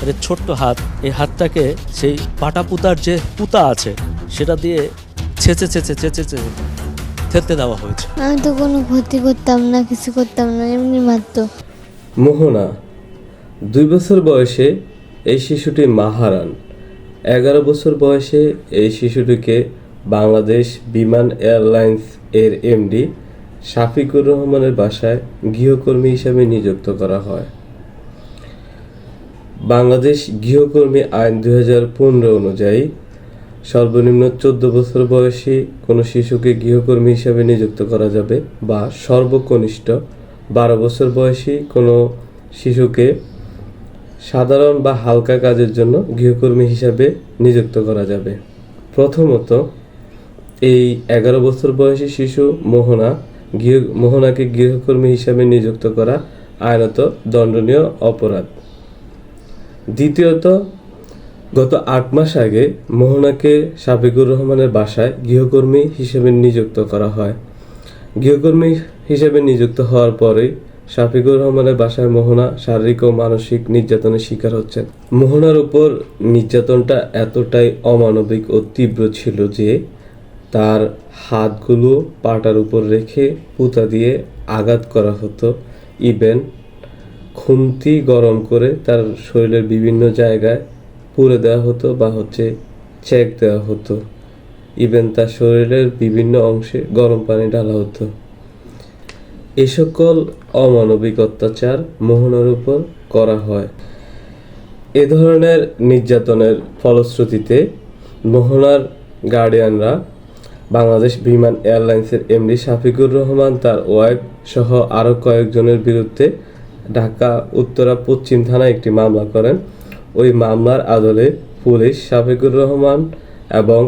এটা ছোট্ট হাত, এই হাতটাকে সেই পাটা পুতার যে পুতা আছে সেটা দিয়ে ছেঁচে ছেঁচে ছেঁচে ছেঁচে থেতে দেওয়া হয়েছে। আমি তো কোনো ক্ষতি করতাম না, কিছু করতাম না, এমনি মারতো। মোহনা 2 বছর বয়সে এই শিশুটি মা হারান। 11 বছর বয়সে এই শিশুটিকে বাংলাদেশ বিমান এয়ারলাইন্স এর এমডি শাফিকুর রহমানের বাসায় গৃহকর্মী হিসেবে নিযুক্ত করা হয়। বাংলাদেশ গৃহকর্মী আইন 2015 অনুযায়ী সর্বনিম্ন 14 বছর বয়সী কোনো শিশুকে গৃহকর্মী হিসেবে নিযুক্ত করা যাবে, বা সর্বকনিষ্ঠ 12 বছর বয়সী কোনো শিশুকে সাধারণ বা হালকা কাজের জন্য গৃহকর্মী হিসাবে নিযুক্ত করা যাবে। প্রথমত, এই 11 বছর বয়সী শিশু মোহনাকে গৃহকর্মী হিসাবে নিযুক্ত করা আইনত দণ্ডনীয় অপরাধ। দ্বিতীয়ত, গত 8 মাস আগে মোহনাকে শাফিকুর রহমানের বাসায় গৃহকর্মী হিসেবে নিযুক্ত করা হয়। গৃহকর্মী হিসেবে নিযুক্ত হওয়ার পরেই শাফিকুর রহমানের বাসায় মোহনা শারীরিক ও মানসিক নির্যাতনের শিকার হচ্ছেন। মোহনার উপর নির্যাতনটা এতটাই অমানবিক ও তীব্র ছিল যে তার হাতগুলো পাটার উপর রেখে পুঁতা দিয়ে আঘাত করা হতো। ইভেন খুন্তি গরম করে তার শরীরের বিভিন্ন জায়গায় পুড়ে দেওয়া হতো বা চেক দেওয়া হতো। ইভেন তার শরীরের বিভিন্ন অংশে গরম পানি ঢালা হতো। এ সকল অমানবিক অত্যাচার মোহনার উপর করা হয়। এ ধরনের নির্যাতনের ফলশ্রুতিতে মোহনার গার্ডিয়ানরা বাংলাদেশ বিমান এয়ারলাইন্সের এমডি শাফিকুর রহমান, তার ওয়াইফ সহ আরও কয়েকজনের বিরুদ্ধে ঢাকা উত্তরা পশ্চিম থানায় একটি মামলা করেন। ওই মামলার আদলে পুলিশ শাফিকুর রহমান এবং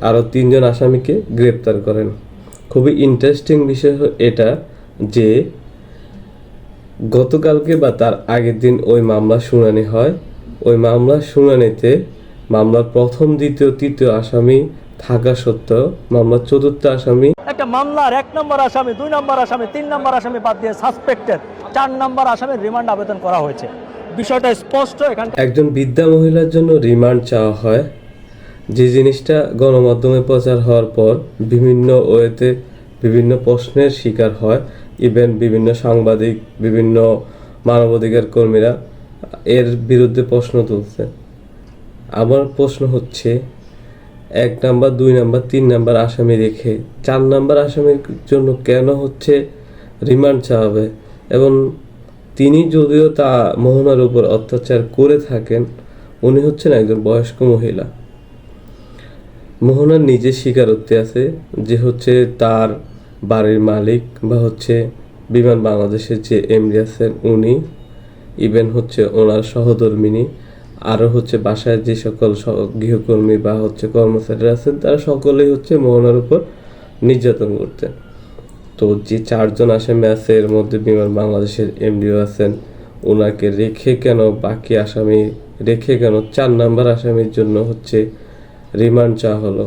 আরও 3 জন আসামিকে গ্রেপ্তার করেন। খুবই ইন্টারেস্টিং বিষয় এটা যে গতকালকে বা তার আগের দিন ওই মামলা শুনানি হয়। ওই মামলার শুনানিতে মামলার প্রথম, দ্বিতীয়, তৃতীয় আসামি থাকা সত্ত্বেও মামলার চতুর্থ আসামি, একটা মামলার 1 নম্বর আসামি, 2 নম্বর আসামি, 3 নম্বর আসামি বাদ দিয়ে সাসপেক্টেড 4 নম্বর আসামির রিমান্ড আবেদন করা হয়েছে। বিষয়টা স্পষ্ট। এখানে একজন বৃদ্ধা মহিলার জন্য রিমান্ড চাওয়া হয়, যে জিনিসটা গণমাধ্যমে প্রচার হওয়ার পর বিভিন্ন ওয়েতে বিভিন্ন প্রশ্নের শিকার হয়। ইভেন বিভিন্ন সাংবাদিক, বিভিন্ন মানবাধিকার কর্মীরা এর বিরুদ্ধে প্রশ্ন তুলছে। আমার প্রশ্ন হচ্ছে, 1 নাম্বার, 2 নাম্বার, 3 নাম্বার আসামি রেখে 4 নাম্বার আসামির জন্য কেন রিমান্ড চাওয়া হবে? এবং তিনি যদিও তা মোহনার উপর অত্যাচার করে থাকেন, উনি হচ্ছেন একজন বয়স্ক মহিলা। মোহনার নিজের স্বীকারোক্তি আছে যে তার বাড়ির মালিক বা বিমান বাংলাদেশের যে এমডি আছেন উনি, ইভেন ওনার সহধর্মিনী, আরও বাসায় যে সকল গৃহকর্মী বা কর্মচারীরা আছেন, তারা সকলেই মোহনার উপর নির্যাতন করতেন। তো যে 4 জন আসামি আছে, এর মধ্যে বিমান বাংলাদেশের এমডিও আছেন, ওনাকে রেখে কেন 4 নাম্বার আসামির জন্য রিমান্ড চাওয়া হলো?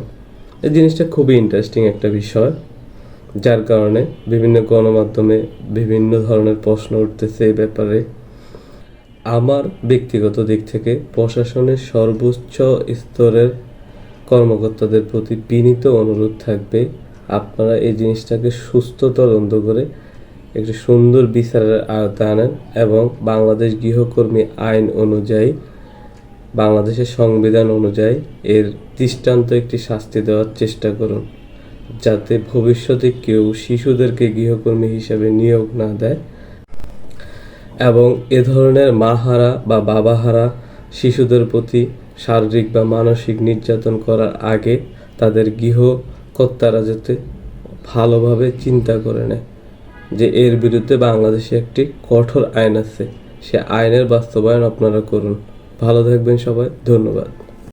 এই জিনিসটা খুবই ইন্টারেস্টিং একটা বিষয়, যার কারণে বিভিন্ন গণমাধ্যমে বিভিন্ন ধরনের প্রশ্ন উঠতেছে এই ব্যাপারে। আমার ব্যক্তিগত দিক থেকে প্রশাসনের সর্বোচ্চ স্তরের কর্মকর্তাদের প্রতি বিনীত অনুরোধ থাকবে, আপনারা এই জিনিসটাকে সুস্থ তদন্ত করে একটি সুন্দর বিচারের আওতায় আনেন এবং বাংলাদেশ গৃহকর্মী আইন অনুযায়ী, বাংলাদেশের সংবিধান অনুযায়ী এর দৃষ্টান্ত একটি শাস্তি দেওয়ার চেষ্টা করুন, যাতে ভবিষ্যতে কেউ শিশুদেরকে গৃহকর্মী হিসেবে নিয়োগ না দেয়। এবং এ ধরনের মাহারা বা বাবাহারা শিশুদের প্রতি শারীরিক বা মানসিক নির্যাতন করার আগে তাদের গৃহকর্তারা যাতে ভালোভাবে চিন্তা করে নেয় যে এর বিরুদ্ধে বাংলাদেশে একটি কঠোর আইন আছে, সে আইনের বাস্তবায়ন আপনারা করুন। ভালো থাকবেন সবাই, ধন্যবাদ।